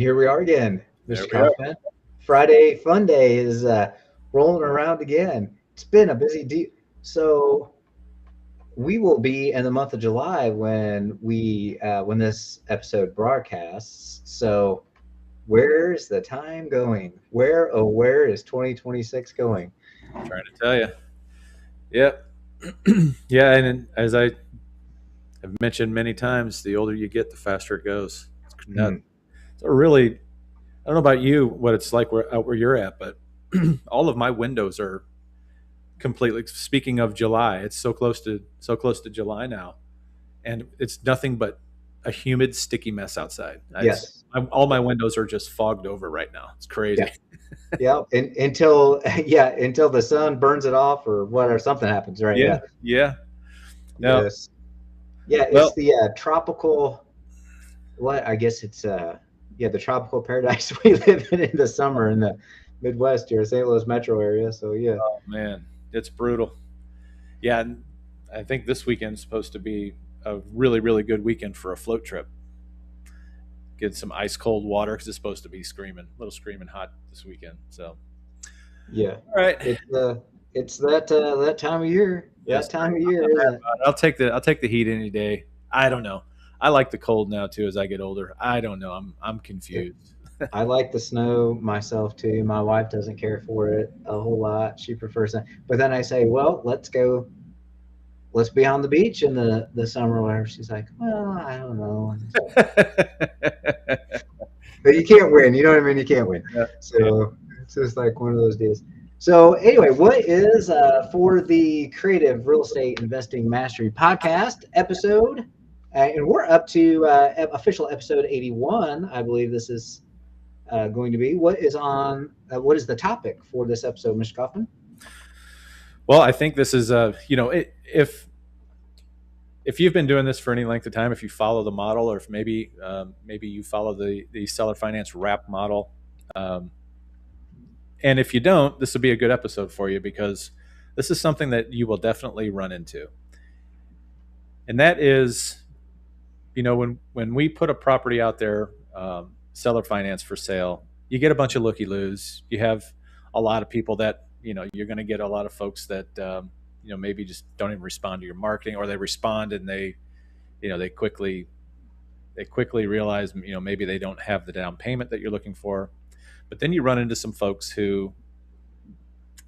here we are again, There Mr. we go. Kaufman. Friday Fun Day is rolling around again. It's been a busy so we will be in the month of July when this episode broadcasts. So where's the time going? Where is 2026 going? Trying to tell you. Yep. Yeah, and as I have mentioned many times, the older you get, the faster it goes. It's not, Hmm. it's a really, I don't know about you, what it's like out where you're at, but all of my windows are completely. Speaking of July, it's so close to July now, and it's nothing but a humid, sticky mess outside. Yes. All my windows are just fogged over right now. It's Yeah. crazy. Yeah. Until until the sun burns it off or whatever something happens, right? Yeah, Yeah. yeah. Now, Yes. Yeah, it's well, the tropical. What I guess it's the tropical paradise we live in the summer in the Midwest here, St. Louis metro area. So yeah, man, it's brutal. Yeah, and I think this weekend's supposed to be a really, really good weekend for a float trip. Get some ice cold water because it's supposed to be a little screaming hot this weekend. So, yeah, all right, it's that time of year. yes, That sir. time of I'm year, not mad isn't it? about it. I'll take the heat any day. I don't know. I like the cold now too as I get older. I don't know. I'm Yeah. confused. I like the snow myself too. My wife doesn't care for it a whole lot. She prefers that. But then I say, well, let's go. Let's be on the beach in the summer or whatever. She's like, well, I don't know. But you can't win. You know what I mean? You can't win. Yeah, yeah. So it's just like one of those deals. So anyway, what is for the Creative Real Estate Investing Mastery podcast episode? And we're up to official episode 81. I believe this is going to be. What is the topic for this episode, Mr. Kaufman? Well, I think this is if you've been doing this for any length of time, if you follow the model, or if maybe you follow the seller finance wrap model, um, and if you don't, this would be a good episode for you because this is something that you will definitely run into, and that is, when we put a property out there, seller finance for sale, you get a bunch of looky loos. You have a lot of people that you're going to get a lot of folks that maybe just don't even respond to your marketing, or they respond and they quickly realize maybe they don't have the down payment that you're looking for. But then you run into some folks who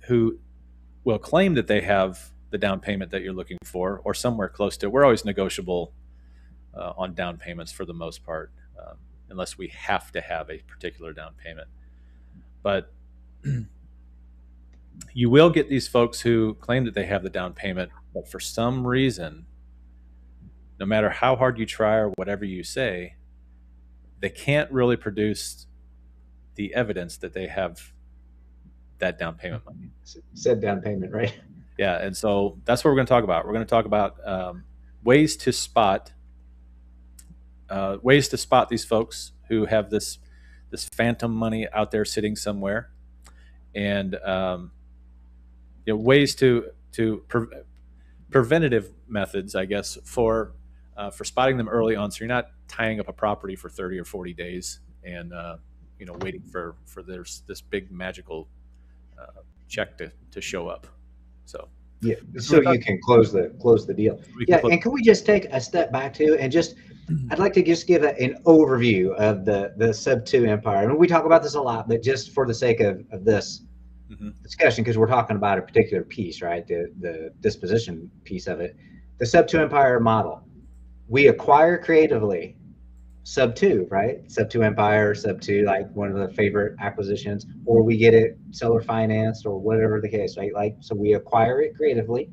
will claim that they have the down payment that you're looking for, or somewhere close to it. We're always negotiable on down payments for the most part, unless we have to have a particular down payment. But you will get these folks who claim that they have the down payment, but for some reason, no matter how hard you try or whatever you say, they can't really produce the evidence that they have that down payment money. Said down payment, right? Yeah, and so that's what we're going to talk about. We're going to talk about ways to spot these folks who have this phantom money out there sitting somewhere, and ways to preventative methods, I guess, for spotting them early on, so you're not tying up a property for 30 or 40 days and waiting for this big magical check to show up. So Yeah, so you can close the deal. Yeah, and can we just take a step back too, and I'd like to just give an overview of the Sub 2 empire. I mean, we talk about this a lot, but just for the sake of this discussion, because we're talking about a particular piece, right? The disposition piece of it, the Sub 2 empire model. We acquire creatively. Sub 2, right? Sub 2 empire, Sub 2, like one of the favorite acquisitions, or we get it seller financed or whatever the case, right? Like, so we acquire it creatively,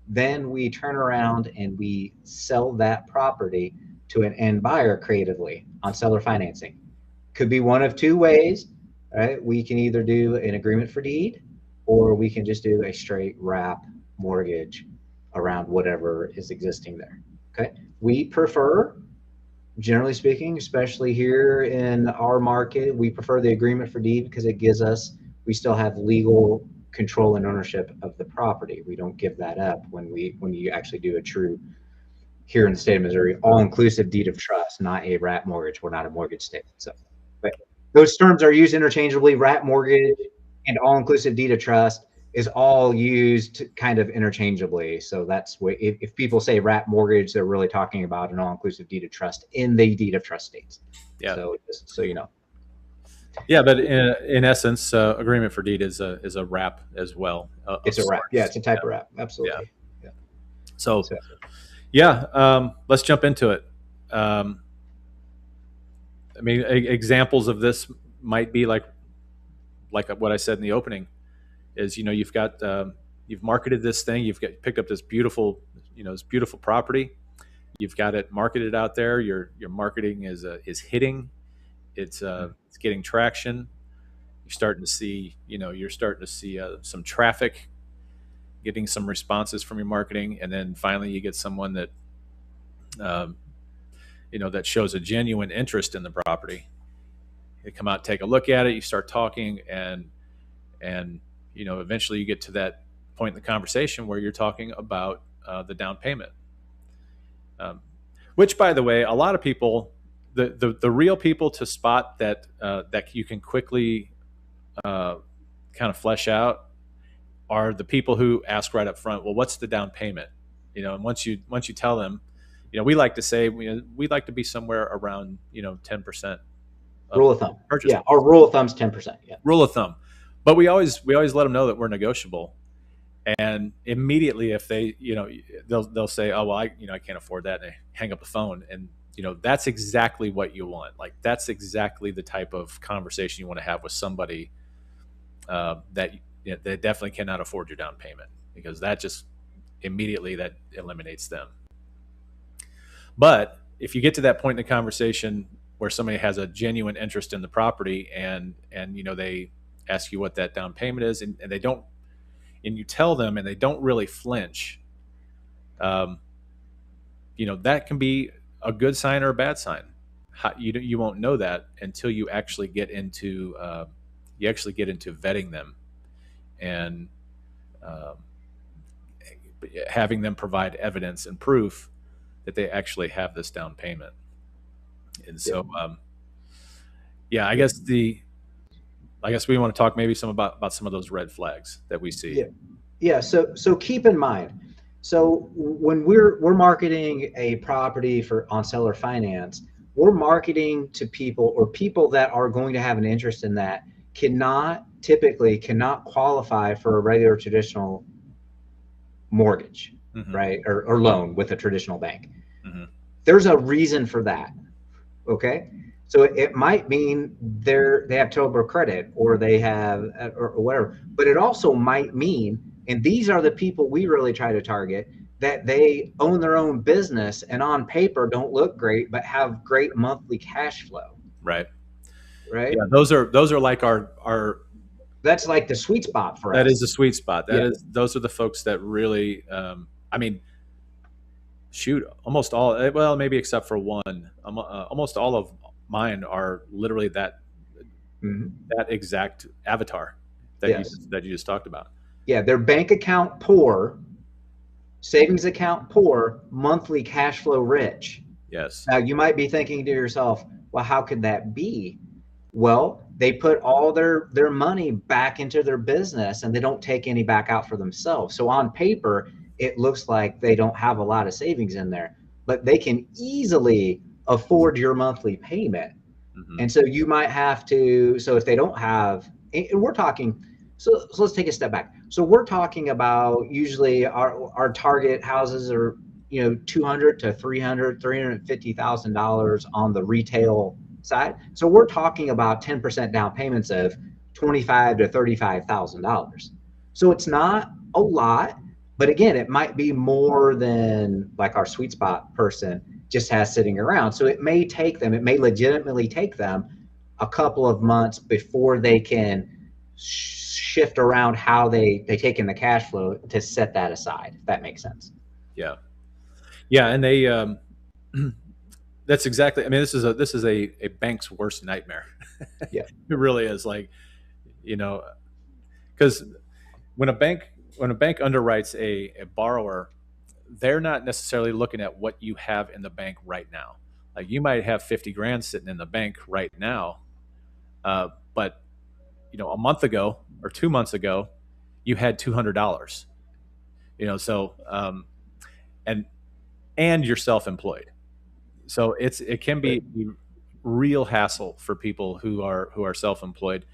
then we turn around and we sell that property to an end buyer creatively on seller financing. Could be one of two ways, right? We can either do an agreement for deed, or we can just do a straight wrap mortgage around whatever is existing there. Okay. We prefer, generally speaking, especially here in our market, we prefer the agreement for deed because it gives us, we still have legal control and ownership of the property. We don't give that up when you actually do a true, here in the state of Missouri, all-inclusive deed of trust, not a wrap mortgage. We're not a mortgage state. So, but those terms are used interchangeably. Wrap mortgage and all-inclusive deed of trust is all used kind of interchangeably. So that's what, if people say wrap mortgage, they're really talking about an all-inclusive deed of trust in the deed of trust states. Yeah. So just so you know. Yeah, but in essence, agreement for deed is a wrap as well. It's a wrap. Yeah, it's a type of wrap. Yeah. Absolutely. Yeah. So, yeah, let's jump into it. I mean, examples of this might be like what I said in the opening is, you've marketed this thing, picked up this beautiful, this beautiful property. You've got it marketed out there. Your marketing is hitting. It's getting traction. You're starting to see some traffic, getting some responses from your marketing, and then finally you get someone that that shows a genuine interest in the property. They come out, take a look at it. You start talking, and eventually you get to that point in the conversation where you're talking about the down payment. Which, by the way, a lot of people, the real people to spot that you can quickly kind of flesh out are the people who ask right up front, well, what's the down payment? And once you tell them, we like to say we'd like to be somewhere around 10%. Rule of thumb. Yeah, our rule of thumb's 10%. Yeah. Rule of thumb. But we always let them know that we're negotiable. And immediately, if they, they'll say, "Oh, well, I can't afford that," and they hang up the phone. And that's exactly what you want. Like, that's exactly the type of conversation you want to have with somebody that they definitely cannot afford your down payment, because that just immediately that eliminates them. But if you get to that point in the conversation where somebody has a genuine interest in the property, and they ask you what that down payment is, and they don't, and you tell them, and they don't really flinch, that can be a good sign or a bad sign. You won't know that until you actually get into vetting them, and having them provide evidence and proof that they actually have this down payment. And so, I guess we want to talk maybe some about some of those red flags that we see. Yeah. So keep in mind, so when we're marketing a property on seller finance, we're marketing to people that are going to have an interest in that typically cannot qualify for a regular traditional mortgage, mm-hmm. right? Or loan with a traditional bank. Mm-hmm. There's a reason for that. Okay. So it might mean they have terrible credit, or they have, or whatever, but it also might mean, and these are the people we really try to target, that they own their own business and on paper don't look great, but have great monthly cash flow. Right. Right. Yeah. Those are like our that's like the sweet spot for us. That is the sweet spot. Those are the folks that really, almost all, well, maybe except for one, almost all of mine are literally that exact avatar that you just talked about. Yeah, their bank account poor, savings account poor, monthly cash flow rich. Yes. Now you might be thinking to yourself, well, how could that be? Well, they put all their money back into their business, and they don't take any back out for themselves. So on paper, it looks like they don't have a lot of savings in there, but they can easily afford your monthly payment. Mm-hmm. And so you might have to, so if they don't have, and we're talking, so let's take a step back. So we're talking about usually our target houses are, $200,000 to $350,000 on the retail side. So we're talking about 10% down payments of $25,000 to $35,000. So it's not a lot, but again, it might be more than like our sweet spot person just has sitting around. So it may legitimately take them a couple of months before they can shift around how they take in the cash flow to set that aside, if that makes sense. Yeah. Yeah. And they, that's exactly, this is a bank's worst nightmare. Yeah. It really is, like, because when a bank underwrites a borrower, they're not necessarily looking at what you have in the bank right now. Like, you might have 50 grand sitting in the bank right now, But a month ago or 2 months ago, you had $200. So and you're self-employed, so it can be real hassle for people who are self-employed,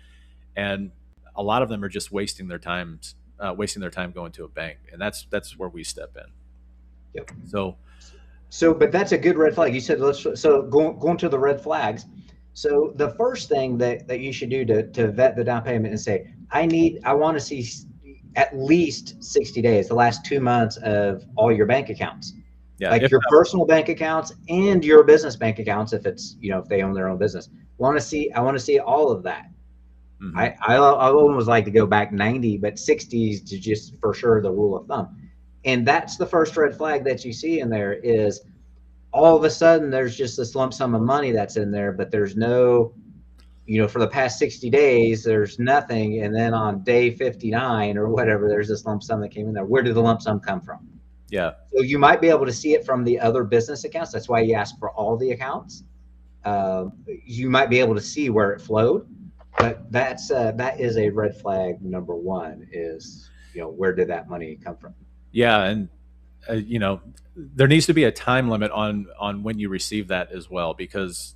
and a lot of them are just wasting their time going to a bank, and that's where we step in. Yep. So, but that's a good red flag. You said so going to the red flags. So the first thing that you should do to vet the down payment and say, I want to see at least 60 days, the last 2 months of all your bank accounts, yeah, like your personal bank accounts and your business bank accounts, if it's, if they own their own business. I want to see all of that. mm-hmm. I almost like to go back 90, but 60 is just for sure the rule of thumb. And that's the first red flag that you see in there is all of a sudden there's just this lump sum of money that's in there, but there's no, for the past 60 days, there's nothing. And then on day 59 or whatever, there's this lump sum that came in there. Where did the lump sum come from? Yeah. So you might be able to see it from the other business accounts. That's why you ask for all the accounts. You might be able to see where it flowed, but that is a red flag. Number one is, where did that money come from? Yeah. And, there needs to be a time limit on when you receive that as well, because,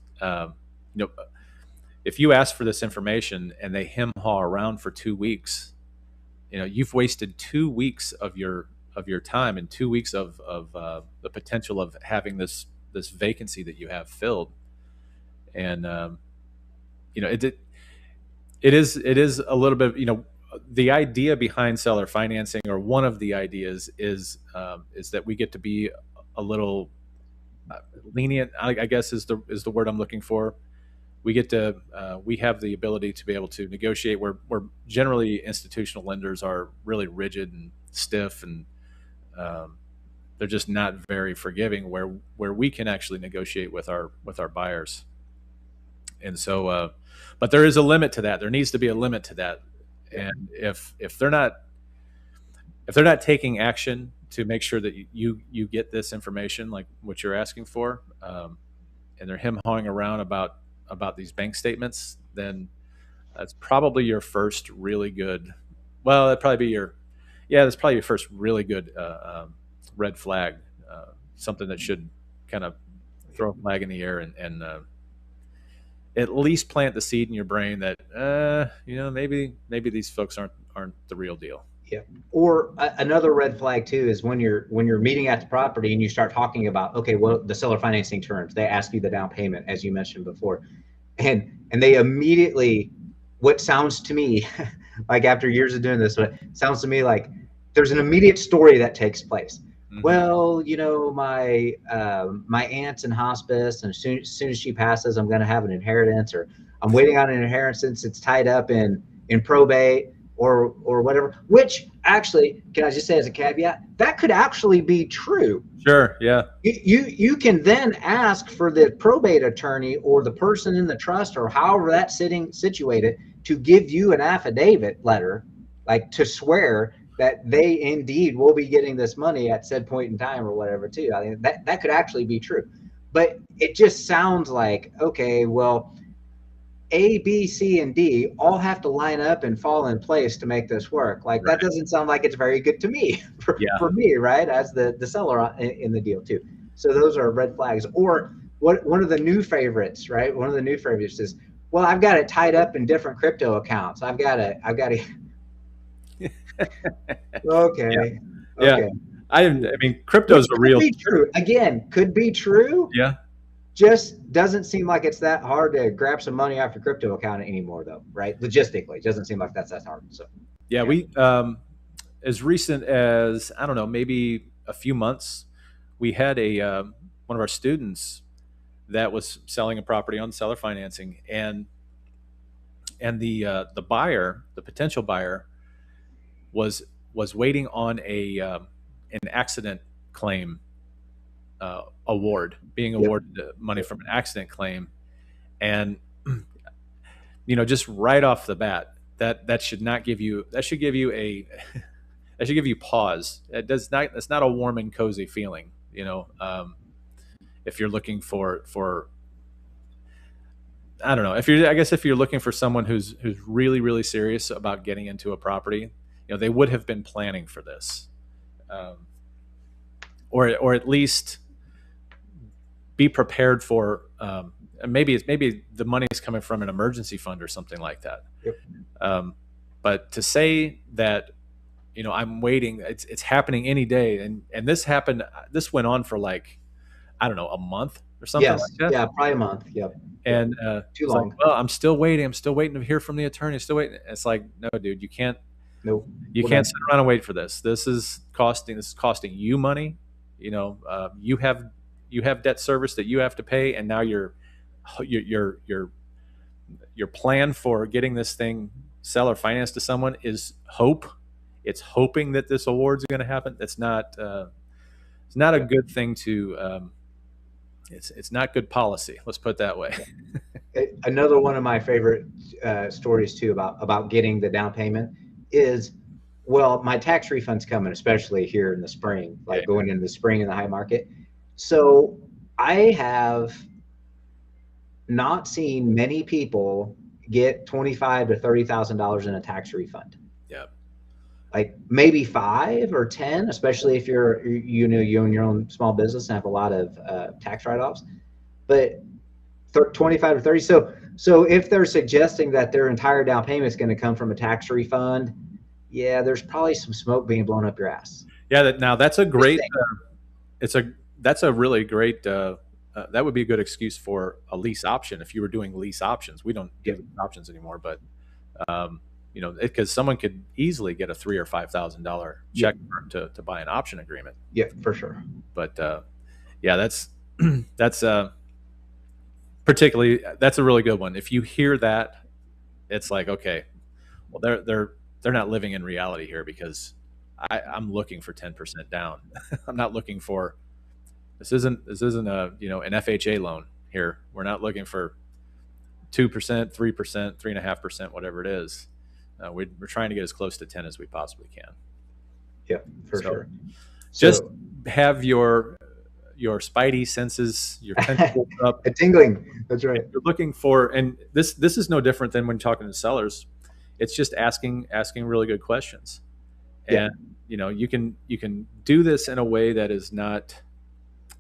if you ask for this information and they hem-haw around for 2 weeks, you've wasted 2 weeks of your time and 2 weeks of the potential of having this vacancy that you have filled. And it is a little bit, the idea behind seller financing, or one of the ideas, is that we get to be a little lenient, I guess is the word I'm looking for. We get to we have the ability to be able to negotiate where generally institutional lenders are really rigid and stiff, and they're just not very forgiving, where we can actually negotiate with our buyers. And so but there is a limit to that. There needs to be a limit to that. And if they're not taking action to make sure that you get this information, like what you're asking for, and they're hem-hawing around about these bank statements, then that's probably your first really good. Well, that's probably your first really good red flag, something that should kind of throw a flag in the air and at least plant the seed in your brain that maybe these folks aren't the real deal. Yeah. Or another red flag too is when you're meeting at the property and you start talking about, okay, well, the seller financing terms, they ask you the down payment, as you mentioned before, and they immediately, what sounds to me like, after years of doing this, what sounds to me like there's an immediate story that takes place. Mm-hmm. Well, my aunt's in hospice, and as soon as she passes, I'm going to have an inheritance, or I'm waiting on an inheritance. It's tied up in probate or whatever, which actually, can I just say as a caveat, that could actually be true. Sure. Yeah. You can then ask for the probate attorney or the person in the trust, or however that's situated, to give you an affidavit letter, like to swear that they indeed will be getting this money at said point in time or whatever too. I mean, that could actually be true, but it just sounds like, okay, well, A, B, C, and D all have to line up and fall in place to make this work. Like, right. That doesn't sound like it's very good to me for me, right? As the seller in the deal too. So those are red flags. Or one of the new favorites, right? One of the new favorites is, well, I've got it tied up in different crypto accounts. I've got to. Okay. Yeah. Okay. I mean, crypto's a real. Could be true. Again, could be true. Yeah. Just doesn't seem like it's that hard to grab some money off your crypto account anymore, though, right? Logistically, it doesn't seem like that's that hard. So. Yeah, we as recent as, I don't know, maybe a few months, we had one of our students that was selling a property on seller financing, and the buyer, the potential buyer, was waiting on an accident claim award, being awarded money from an accident claim, and just right off the bat, that should give you pause. That's not a warm and cozy feeling, if you're looking for I don't know if you're, I guess if you're looking for someone who's really, really serious about getting into a property, they would have been planning for this, um, or at least be prepared for, and maybe the money is coming from an emergency fund or something like that. Yep. But to say that, I'm waiting, it's happening any day, and this went on for like, I don't know, a month or something Yes. like that. Yeah. Probably a month. Yep. And Too it's like, long. well, I'm still waiting. I'm still waiting to hear from the attorney. Still waiting. It's like, no, dude, you can't. Nope. You We're can't done. sit around and wait for this. This is costing. This is costing you money. You have debt service that you have to pay, and now your plan for getting this thing sell or finance to someone is hope. It's hoping that this award's going to happen. It's not. It's not a good thing to. It's not good policy. Let's put it that way. Another one of my favorite stories too about getting the down payment is, well, my tax refund's coming, especially here in the spring, like going into the spring in the high market. So I have not seen many people get $25,000 to $30,000 in a tax refund. Yeah. Like maybe 5 or 10, especially if you own your own small business and have a lot of tax write-offs. But 25 to 30. So if they're suggesting that their entire down payment is going to come from a tax refund, yeah, there's probably some smoke being blown up your ass. Yeah. Now that's a great. That's a really great. That would be a good excuse for a lease option if you were doing lease options. We don't do lease options anymore, but because someone could easily get a $3,000 or $5,000 check to buy an option agreement. Yeah, for sure. But yeah, that's particularly, that's a really good one. If you hear that, it's like, okay, well, they're not living in reality here, because I'm looking for 10% down. I'm not looking for, this isn't a an FHA loan here. We're not looking for 2%, 3%, 3.5%, whatever it is. We're trying to get as close to 10 as we possibly can. Yeah, for sure. Just have your spidey senses, your tentacles up, a tingling. That's right. You're looking for, and this is no different than when talking to sellers. It's just asking really good questions, and you can do this in a way that is not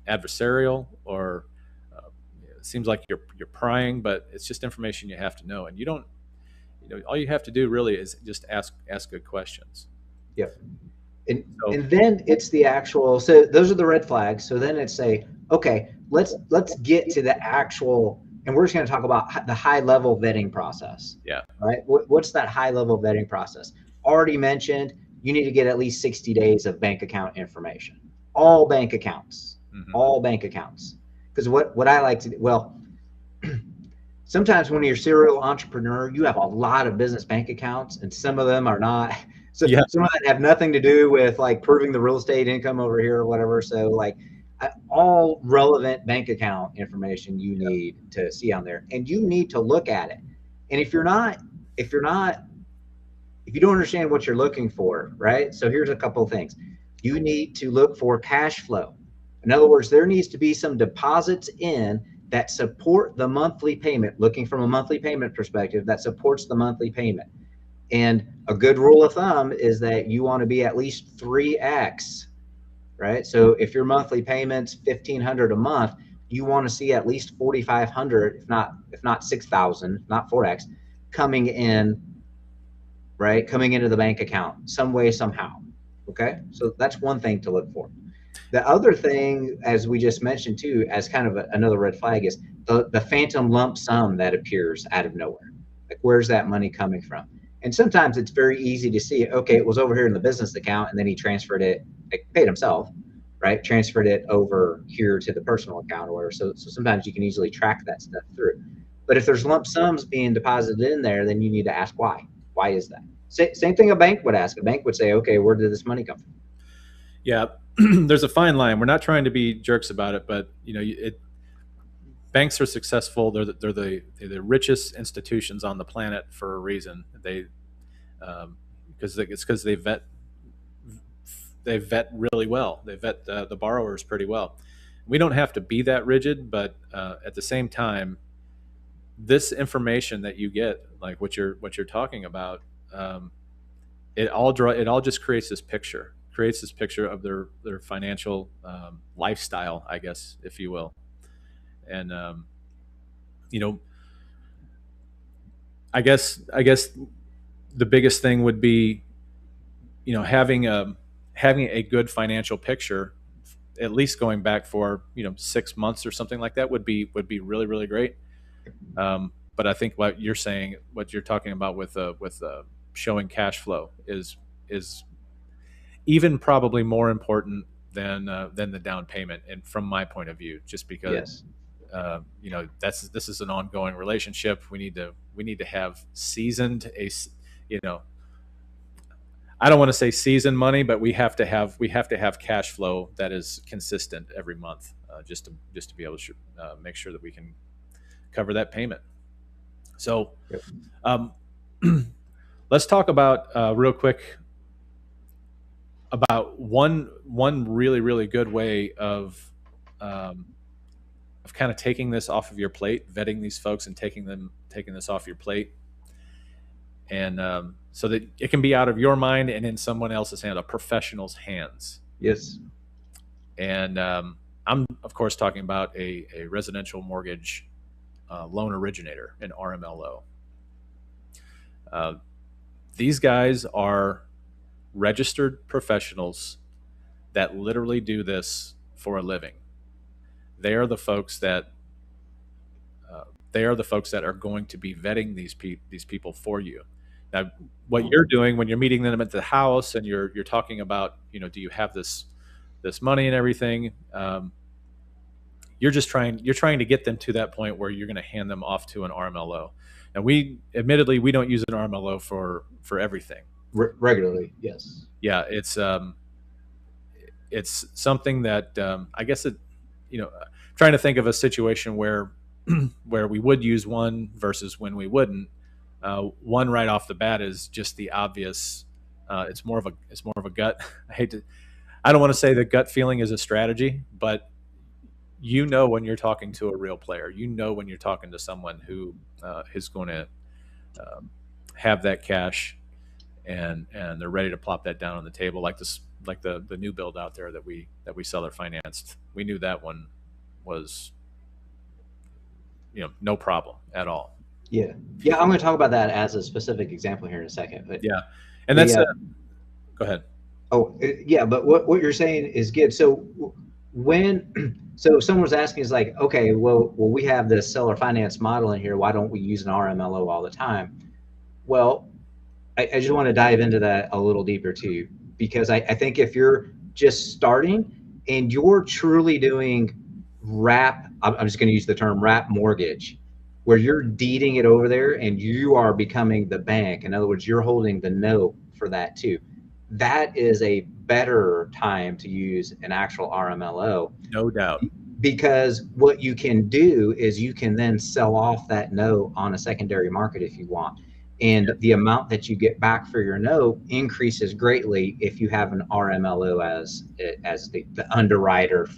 adversarial or it seems like you're prying, but it's just information you have to know, and you don't. All you have to do really is just ask good questions. Yeah. And then it's the actual, so those are the red flags. So then it's okay, let's get to the actual, and we're just going to talk about the high level vetting process. Yeah. Right. What's that high level vetting process? Already mentioned, you need to get at least 60 days of bank account information. All bank accounts. Mm-hmm. All bank accounts. Because what I like to do, well, sometimes when you're a serial entrepreneur, you have a lot of business bank accounts, and some of them are not. So some of that have nothing to do with like proving the real estate income over here or whatever. So like all relevant bank account information you need to see on there, and you need to look at it. And if you don't understand what you're looking for, right? So here's a couple of things. You need to look for cash flow. In other words, there needs to be some deposits in that support the monthly payment, looking from a monthly payment perspective that supports the monthly payment. And a good rule of thumb is that you want to be at least 3x, right? So if your monthly payment's $1,500 a month, you want to see at least $4,500, if not 6,000, not 4x, coming in, right? Coming into the bank account some way, somehow. Okay. So that's one thing to look for. The other thing, as we just mentioned too, as kind of another red flag, is the phantom lump sum that appears out of nowhere. Like, where's that money coming from? And sometimes it's very easy to see, okay, it was over here in the business account, and then he transferred it, like paid himself, right? Transferred it over here to the personal account or whatever. So sometimes you can easily track that stuff through. But if there's lump sums being deposited in there, then you need to ask why. Why is that? Same thing a bank would ask. A bank would say, okay, where did this money come from? Yeah, there's a fine line. We're not trying to be jerks about it, but banks are successful. They're the richest institutions on the planet for a reason. Because they vet really well. They vet the borrowers pretty well. We don't have to be that rigid, but at the same time, this information that you get, like what you're talking about, it all just creates this picture, of their financial lifestyle, I guess, if you will. And you know, I guess the biggest thing would be, having a good financial picture, at least going back for 6 months or something like that, would be really, really great. But I think what you're saying, what you're talking about with showing cash flow is even probably more important than the down payment, and from my point of view, just because Yes. this is an ongoing relationship. We need to have seasoned, you know I don't want to say seasoned money, but we have to have cash flow that is consistent every month, just to be able to make sure that we can cover that payment. So, Yep. Let's talk about real quick about one really, really good way of kind of taking this off of your plate, vetting these folks and taking this off your plate, and so that it can be out of your mind and in someone else's hand, a professional's hands. Yes. And I'm, of course, talking about a residential mortgage loan originator, an RMLO. These guys are registered professionals that literally do this for a living. They are the folks that are going to be vetting these people for you. Now, what you're doing when you're meeting them at the house and you're talking about, do you have this money and everything? You're trying to get them to that point where you're going to hand them off to an RMLO. And we don't use an RMLO for everything. Regularly, yes. Yeah, it's something that I guess trying to think of a situation where we would use one versus when we wouldn't. One right off the bat is just the obvious. It's more of a gut. I don't want to say that gut feeling is a strategy, but when you're talking to a real player, when you're talking to someone who is going to have that cash and they're ready to plop that down on the table, like the new build out there that we seller financed. We knew that one was no problem at all. Yeah. I'm going to talk about that as a specific example here in a second. But yeah, and that's go ahead. Oh, yeah, but what you're saying is good. So so if someone was asking, is like, okay, well, we have this seller finance model in here. Why don't we use an RMLO all the time? Well, I just want to dive into that a little deeper too, because I think if you're just starting and you're truly doing wrap, I'm just going to use the term wrap mortgage, where you're deeding it over there and you are becoming the bank. In other words, you're holding the note for that too. That is a better time to use an actual RMLO. No doubt. Because what you can do is you can then sell off that note on a secondary market if you want. And the amount that you get back for your note increases greatly if you have an RMLO as the underwriter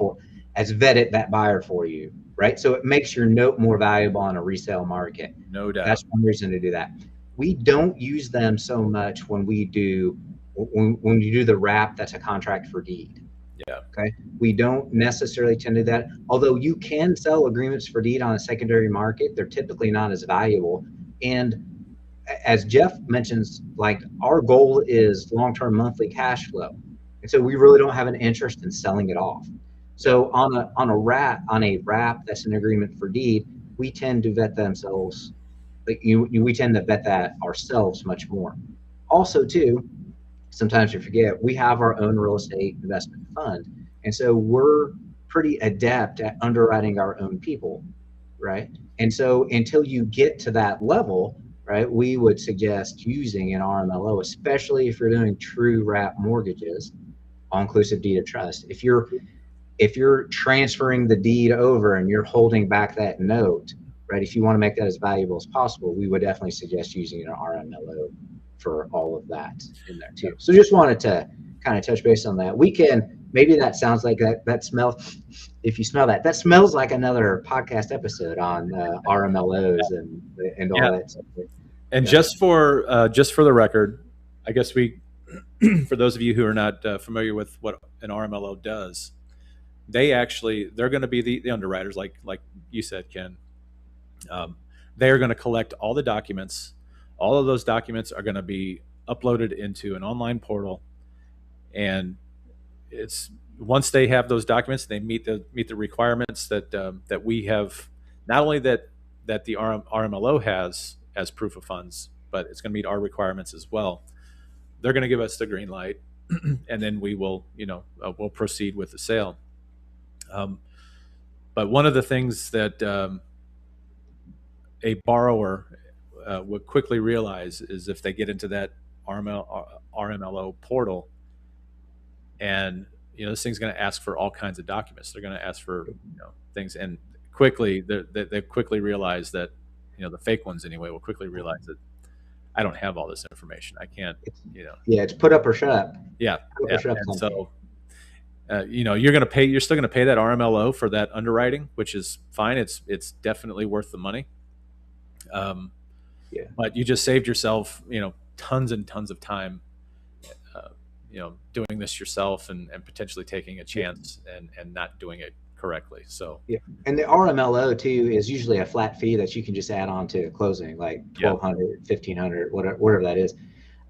as vetted that buyer for you, right? So it makes your note more valuable on a resale market. No doubt. That's one reason to do that. We don't use them so much when you do the wrap that's a contract for deed. Yeah. Okay. We don't necessarily tend to do that. Although you can sell agreements for deed on a secondary market, they're typically not as valuable. And as Jeff mentions, like, our goal is long-term monthly cash flow. And so we really don't have an interest in selling it off. So on a wrap that's an agreement for deed, we tend to vet themselves. We tend to vet that ourselves much more. Also too, sometimes you forget, we have our own real estate investment fund. And so we're pretty adept at underwriting our own people, right? And so until you get to that level, right, we would suggest using an RMLO, especially if you're doing true wrap mortgages, all-inclusive deed of trust. If you're transferring the deed over and you're holding back that note, right, if you want to make that as valuable as possible, we would definitely suggest using an RMLO for all of that in there too. So just wanted to kind of touch base on that. We can maybe that sounds like that smell. If you smell that, that smells like another podcast episode on RMLOs and Yeah. all that stuff. And Yeah. just for the record, I guess for those of you who are not familiar with what an RMLO does, they're going to be the underwriters, like you said, Ken. They are going to collect all the documents. All of those documents are going to be uploaded into an online portal, and it's once they have those documents, they meet the requirements that we have. Not only that the RMLO has as proof of funds, but it's going to meet our requirements as well. They're going to give us the green light, and then we will, we'll proceed with the sale. But one of the things that a borrower would quickly realize is if they get into that RMLO portal, and this thing's going to ask for all kinds of documents. They're going to ask for things, and quickly they quickly realize that the fake ones anyway will quickly realize that I don't have all this information. I can't. Yeah, it's put up or shut up. Yeah, Put up or shut up and so you're still going to pay that RMLO for that underwriting, which is fine. It's definitely worth the money. Yeah. But you just saved yourself tons and tons of time doing this yourself and potentially taking a chance and not doing it correctly. So yeah, and the RMLO too is usually a flat fee that you can just add on to closing, like $1,200, $1,500, whatever that is.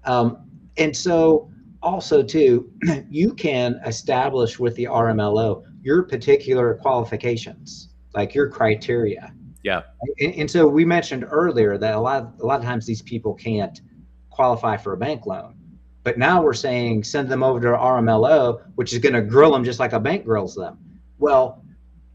And so also too, you can establish with the RMLO your particular qualifications, like your criteria. Yeah. And so we mentioned earlier that a lot of times these people can't qualify for a bank loan. But now we're saying send them over to RMLO, which is going to grill them just like a bank grills them. Well,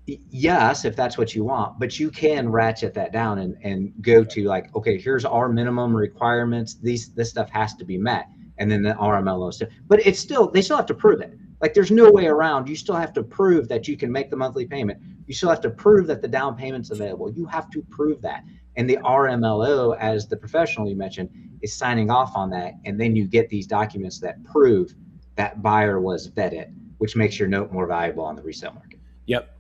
yes, if that's what you want, but you can ratchet that down and go to like, okay, here's our minimum requirements. This stuff has to be met. And then the RMLO stuff. But they still have to prove it. Like there's no way around. You still have to prove that you can make the monthly payment. You still have to prove that the down payment's available. You have to prove that. And the RMLO, as the professional you mentioned, is signing off on that. And then you get these documents that prove that buyer was vetted, which makes your note more valuable on the resale market. Yep.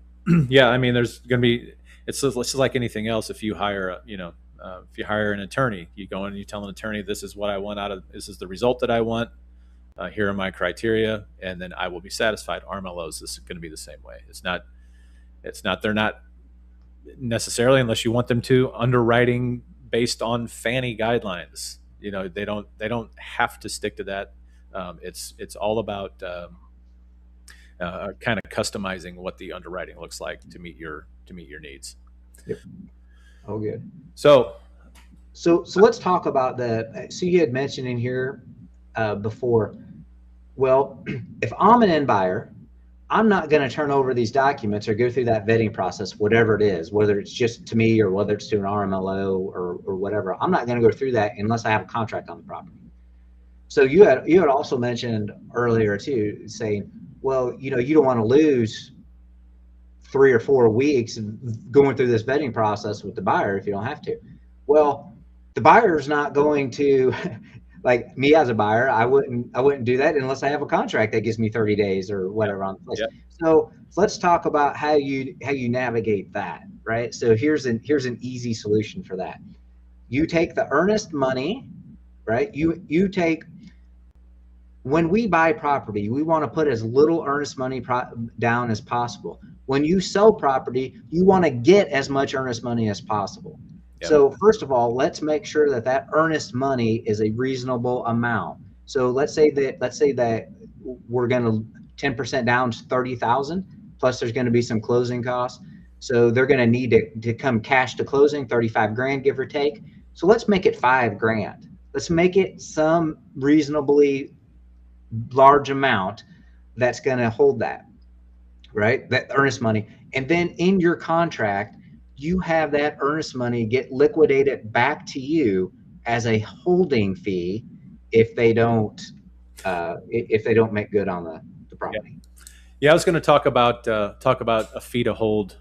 Yeah. I mean, there's going to be, it's just like anything else. If you hire, if you hire an attorney, you go in and you tell an attorney, this is what I want this is the result that I want. Here are my criteria, and then I will be satisfied. RMLOs is going to be the same way. They're not necessarily, unless you want them to, underwriting based on Fannie guidelines. They don't have to stick to that. It's all about kind of customizing what the underwriting looks like to meet your needs. Yep. Oh, good. So let's talk about so you had mentioned in here before, well, if I'm an end buyer, I'm not going to turn over these documents or go through that vetting process, whatever it is, whether it's just to me or whether it's to an RMLO or whatever. I'm not going to go through that unless I have a contract on the property. So you had also mentioned earlier too, saying, well, you don't want to lose 3 or 4 weeks going through this vetting process with the buyer if you don't have to. Well, the buyer's not going to, like me as a buyer, I wouldn't do that unless I have a contract that gives me 30 days or whatever on the place. Yep. So let's talk about how you navigate that, right? So here's an easy solution for that. You take the earnest money, right? You take, when we buy property, we want to put as little earnest money down as possible. When you sell property, you want to get as much earnest money as possible. Yep. So first of all, let's make sure that earnest money is a reasonable amount. So let's say that we're going to 10% down to 30,000, plus there's going to be some closing costs. So they're going to need to come cash to closing, 35 grand, give or take. So let's make it 5 grand. Let's make it some reasonably large amount that's going to hold that, right? That earnest money. And then in your contract, you have that earnest money get liquidated back to you as a holding fee if they don't make good on the property. Yeah, I was going to talk about a fee to hold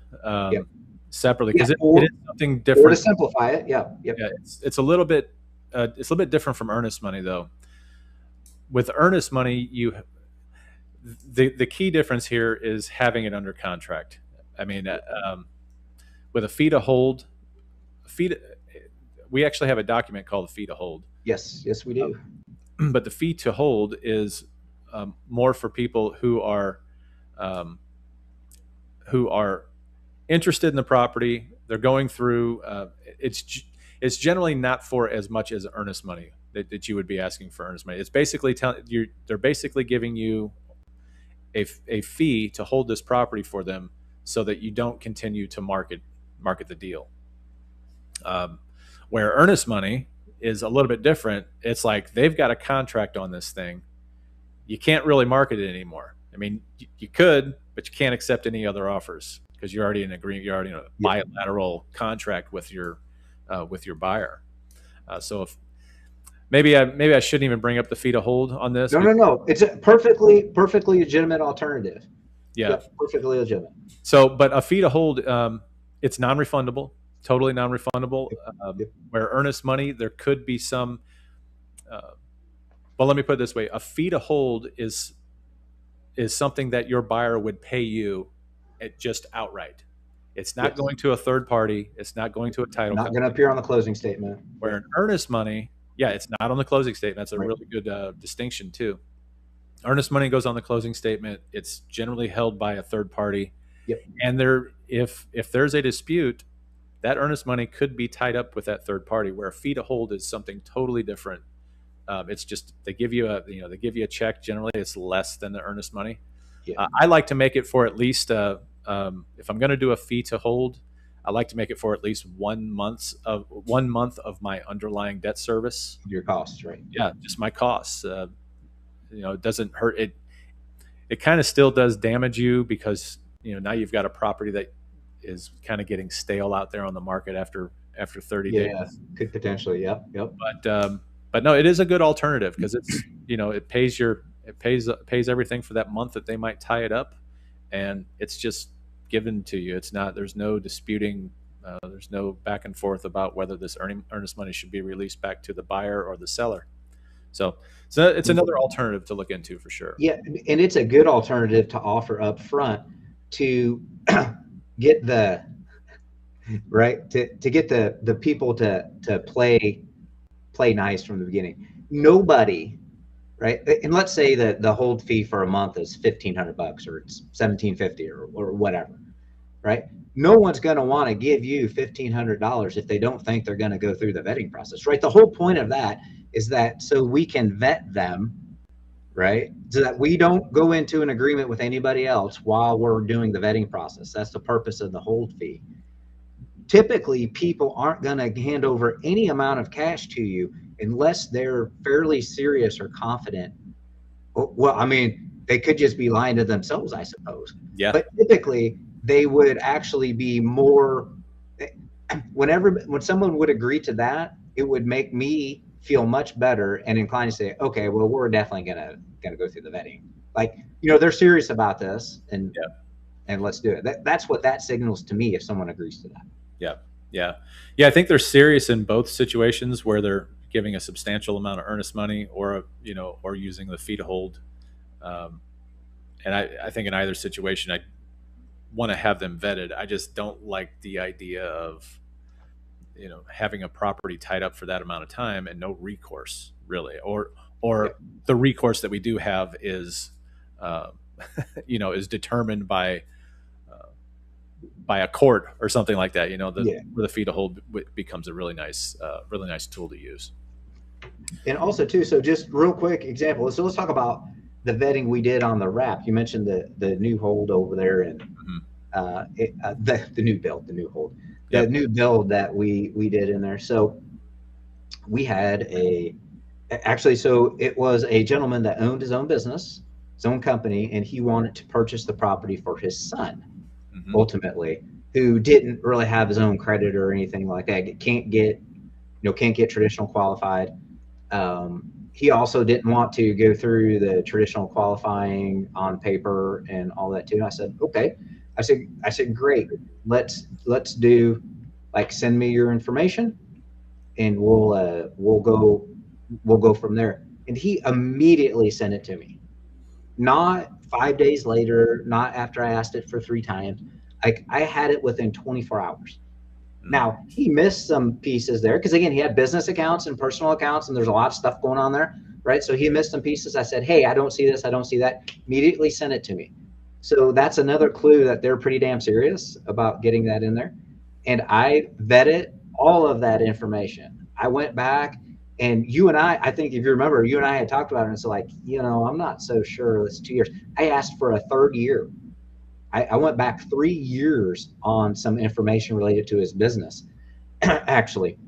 separately because it is something different. Or to simplify it, yeah. It's a little bit different from earnest money though. With earnest money, the key difference here is having it under contract. I mean, with a fee to hold, fee to, we actually have a document called the fee to hold. Yes, yes, we do. But the fee to hold is more for people um, who are interested in the property. They're going through. It's generally not for as much as earnest money that you would be asking for earnest money. It's basically they're basically giving you a fee to hold this property for them so that you don't continue to market the deal. Where earnest money is a little bit different. It's like they've got a contract on this thing. You can't really market it anymore. I mean, you could, but you can't accept any other offers because you're already in agreement. You're already in a bilateral contract with your buyer. So if maybe I shouldn't even bring up the fee to hold on this. No. It's a perfectly legitimate alternative. Yeah, yep, perfectly legitimate. So, but a fee to hold, it's non-refundable, totally non-refundable. Yep. Where earnest money, there could be some. Well, let me put it this way: a fee to hold is something that your buyer would pay you at just outright. It's not going to a third party. It's not going to a title Not company. going to appear on the closing statement. Where an earnest money, yeah, it's not on the closing statement. That's a really good distinction too. Earnest money goes on the closing statement. It's generally held by a third party. Yep. And if there's a dispute, that earnest money could be tied up with that third party. Where a fee to hold is something totally different. It's just they give you a check. Generally, it's less than the earnest money. Yeah. I like to make it for at least if I'm going to do a fee to hold, I like to make it for at least 1 month of my underlying debt service. Your costs, right? Yeah, just my costs. It doesn't hurt. It kind of still does damage you because now you've got a property that is kind of getting stale out there on the market after 30 days. Yeah, could potentially. Yep. But no, it is a good alternative because it's it pays everything for that month that they might tie it up, and it's just given to you. It's not. There's no disputing. There's no back and forth about whether this earnest money should be released back to the buyer or the seller. So it's another alternative to look into for sure. Yeah, and it's a good alternative to offer up front to get the to get the people to play nice from the beginning. Nobody, right? And let's say that the hold fee for a month is $1,500 or it's $1,750 or whatever, right? No one's going to want to give you $1,500 if they don't think they're going to go through the vetting process, right? The whole point of that is that so we can vet them, right? So that we don't go into an agreement with anybody else while we're doing the vetting process. That's the purpose of the hold fee. Typically, people aren't going to hand over any amount of cash to you unless they're fairly serious or confident. Well, I mean, they could just be lying to themselves, I suppose. Yeah. But typically, they would actually be more. When someone would agree to that, it would make me feel much better and inclined to say, okay, well, we're definitely gonna go through the vetting. Like, they're serious about this, and let's do it. That's what that signals to me if someone agrees to that. Yeah. I think they're serious in both situations where they're giving a substantial amount of earnest money or using the fee to hold. And I think in either situation, I want to have them vetted. I just don't like the idea of having a property tied up for that amount of time and no recourse really, or the recourse that we do have is is determined by a court or something like that. Where the fee to hold becomes a really nice tool to use. And also too, so just real quick example. So let's talk about the vetting we did on the wrap. You mentioned the new hold over there and the new build, the new build that we did in there. So we had so it was a gentleman that owned his own business, his own company, and he wanted to purchase the property for his son, ultimately, who didn't really have his own credit or anything like that. Can't get traditional qualified. He also didn't want to go through the traditional qualifying on paper and all that too. And I said, okay. I said, great. Let's do, like, send me your information, and we'll go from there. And he immediately sent it to me. not 5 days later, not after I asked it for 3 times. I had it within 24 hours. Now, he missed some pieces there because, again, he had business accounts and personal accounts, and there's a lot of stuff going on there, right? So he missed some pieces. I said, hey, I don't see this. I don't see that. Immediately sent it to me. So that's another clue that they're pretty damn serious about getting that in there. And I vetted all of that information. I went back, and you and I think if you remember, you and I had talked about it, and it's like, I'm not so sure. It's 2 years. I asked for a third year. I went back 3 years on some information related to his business, actually,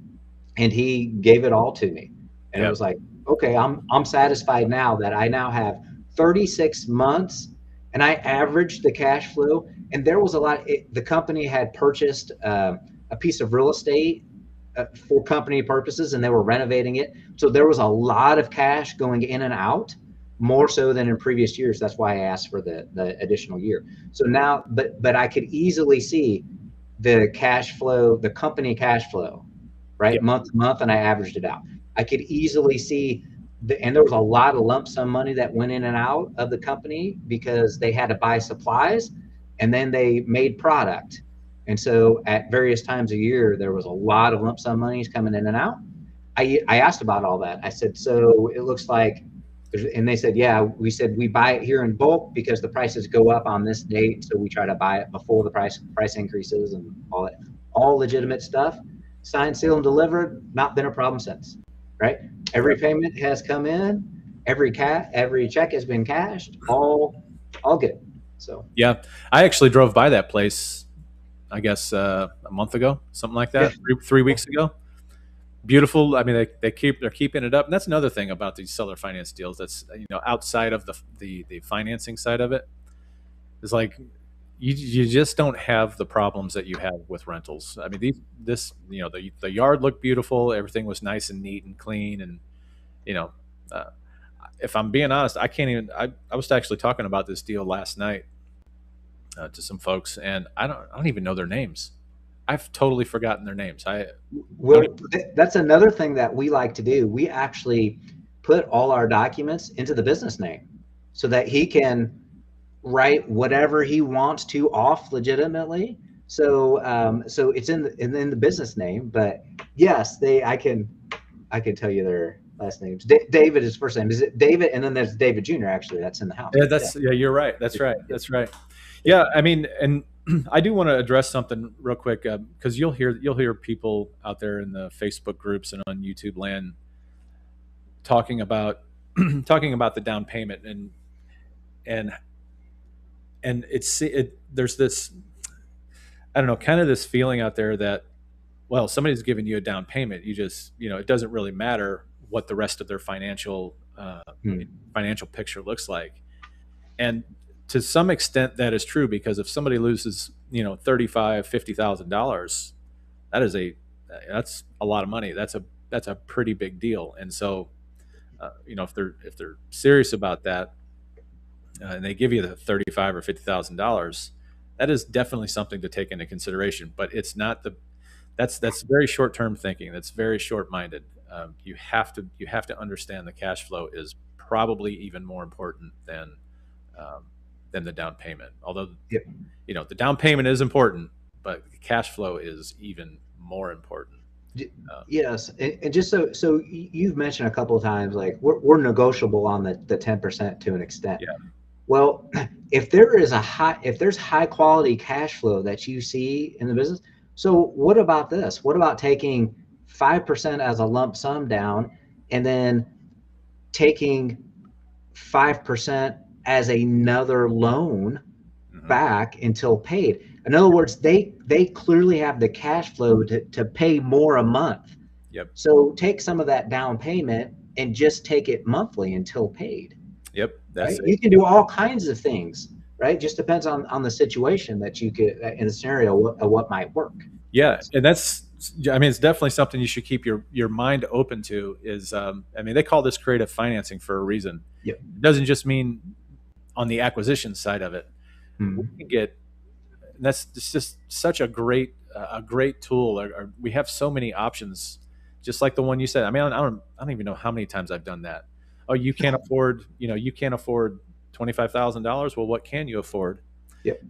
and he gave it all to me. And it was like, okay, I'm satisfied now that I now have 36 months, and I averaged the cash flow. And there was a lot. The company had purchased a piece of real estate for company purposes, and they were renovating it. So there was a lot of cash going in and out, more so than in previous years. That's why I asked for the additional year. So now, but I could easily see the cash flow, the company cash flow, right, month to month, and I averaged it out. I could easily see and there was a lot of lump sum money that went in and out of the company because they had to buy supplies and then they made product. And so at various times a year, there was a lot of lump sum monies coming in and out. I asked about all that. I said, so it looks like, and they said, yeah, we said we buy it here in bulk because the prices go up on this date. So we try to buy it before the price increases and all that, all legitimate stuff. Signed, sealed, and delivered, not been a problem since, right? Every payment has come in, every check has been cashed, all good. So yeah, I actually drove by that place, I guess a month ago, something like that, 3 weeks ago. Beautiful. I mean, they're keeping it up, and that's another thing about these seller finance deals. That's outside of the financing side of it, is like you just don't have the problems that you have with rentals. I mean, the yard looked beautiful, everything was nice and neat and clean, and uh, if I'm being honest, I can't even. I was actually talking about this deal last night to some folks, and I don't even know their names. I've totally forgotten their names. That's another thing that we like to do. We actually put all our documents into the business name so that he can write whatever he wants to off legitimately. So so it's in the business name. But yes, I can tell you their last names. David is first name. Is it David? And then there's David Jr. Actually, that's in the house. Yeah, you're right. That's right. Yeah, I mean, and I do want to address something real quick because you'll hear people out there in the Facebook groups and on YouTube land talking about the down payment and there's this, I don't know, kind of this feeling out there that, well, somebody's giving you a down payment, you just it doesn't really matter what the rest of their financial picture looks like. And to some extent that is true, because if somebody loses $35,000-$50,000, that's a lot of money. That's a pretty big deal. And so if they're serious about that, and they give you the $35,000 or $50,000, that is definitely something to take into consideration. But it's not that's very short term thinking. That's very short minded. You have to understand the cash flow is probably even more important than the down payment. Although the down payment is important, but the cash flow is even more important. Yes, and just so you've mentioned a couple of times, like we're negotiable on the 10% to an extent. Yeah. Well, if there's high quality cash flow that you see in the business, so what about this? What about taking 5% as a lump sum down, and then taking 5% as another loan back until paid? In other words, they clearly have the cash flow to pay more a month. Yep. So take some of that down payment and just take it monthly until paid. Yep. That's right? You can do all kinds of things, right? Just depends on the situation that you could, in the scenario of what might work. Yeah. And it's definitely something you should keep your mind open to is, they call this creative financing for a reason. Yep. It doesn't just mean on the acquisition side of it. We can get, and that's just such a great tool. We have so many options, just like the one you said. I don't even know how many times I've done that. Oh, you can't afford $25,000. Well, what can you afford? Yep.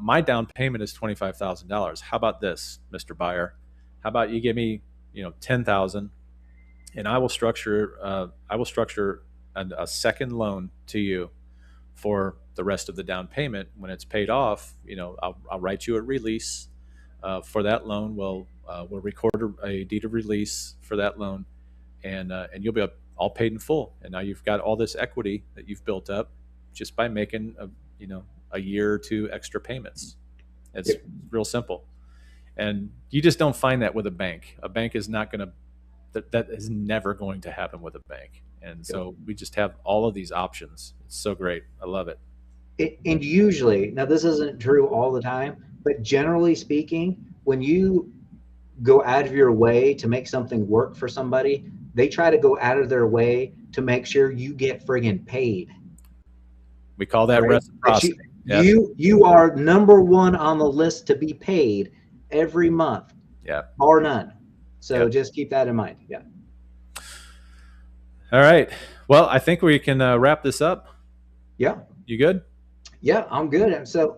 My down payment is $25,000. How about this, Mr. Buyer? How about you give me, 10,000, and I will structure a second loan to you for the rest of the down payment. When it's paid off, I'll write you a release for that loan. We'll record a deed of release for that loan, and you'll be all paid in full. And now you've got all this equity that you've built up just by making a year or two extra payments. It's real simple, and you just don't find that with a bank. A bank is not going to. That is never going to happen with a bank. And so we just have all of these options. It's so great. I love it. And usually, now this isn't true all the time, but generally speaking, when you go out of your way to make something work for somebody, they try to go out of their way to make sure you get friggin' paid. We call that reciprocity. You are number one on the list to be paid every month. Yeah. Bar none. So just keep that in mind. Yeah. All right. Well, I think we can wrap this up. Yeah. You good? Yeah, I'm good. And so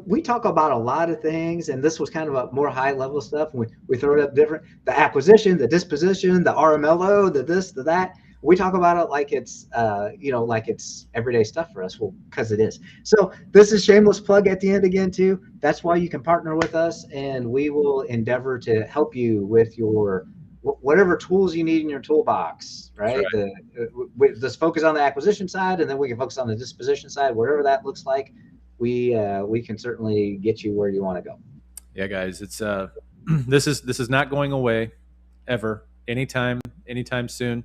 we talk about a lot of things, and this was kind of a more high level stuff. And we throw it up different, the acquisition, the disposition, the RMLO, the this, the that. We talk about it like it's, like it's everyday stuff for us. Well, because it is. So this is shameless plug at the end again, too. That's why you can partner with us, and we will endeavor to help you with your whatever tools you need in your toolbox, right? Let's focus on the acquisition side, and then we can focus on the disposition side. Whatever that looks like, we can certainly get you where you want to go. Yeah, guys, it's this is not going away ever, anytime soon.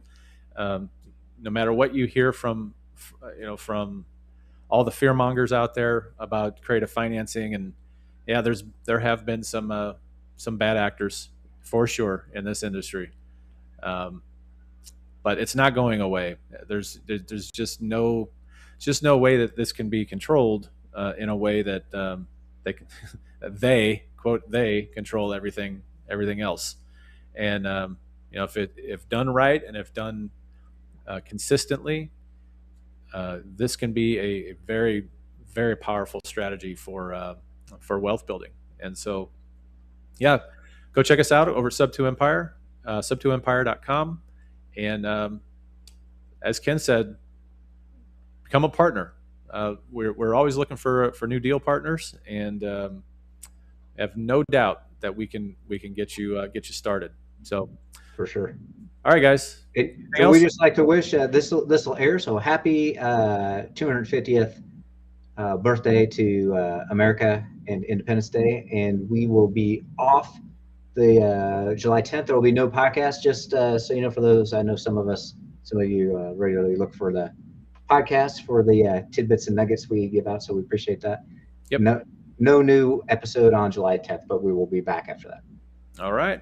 No matter what you hear from all the fear mongers out there about creative financing, and there have been some bad actors for sure in this industry, but it's not going away. There's just no way that this can be controlled in a way that they quote they control everything else. And if done right and if done consistently, this can be a very, very powerful strategy for wealth building. And so, go check us out over at Sub2 Empire, sub2empire.com. And as Ken said, become a partner. We're always looking for new deal partners, and have no doubt that we can get you started. So for sure. All right, guys. So we just like to wish this will air. So happy 250th birthday to America and Independence Day, and we will be off the July 10th. There will be no podcast. Just so you know, for those, I know some of you regularly look for the podcast for the tidbits and nuggets we give out. So we appreciate that. Yep. No new episode on July 10th, but we will be back after that. All right.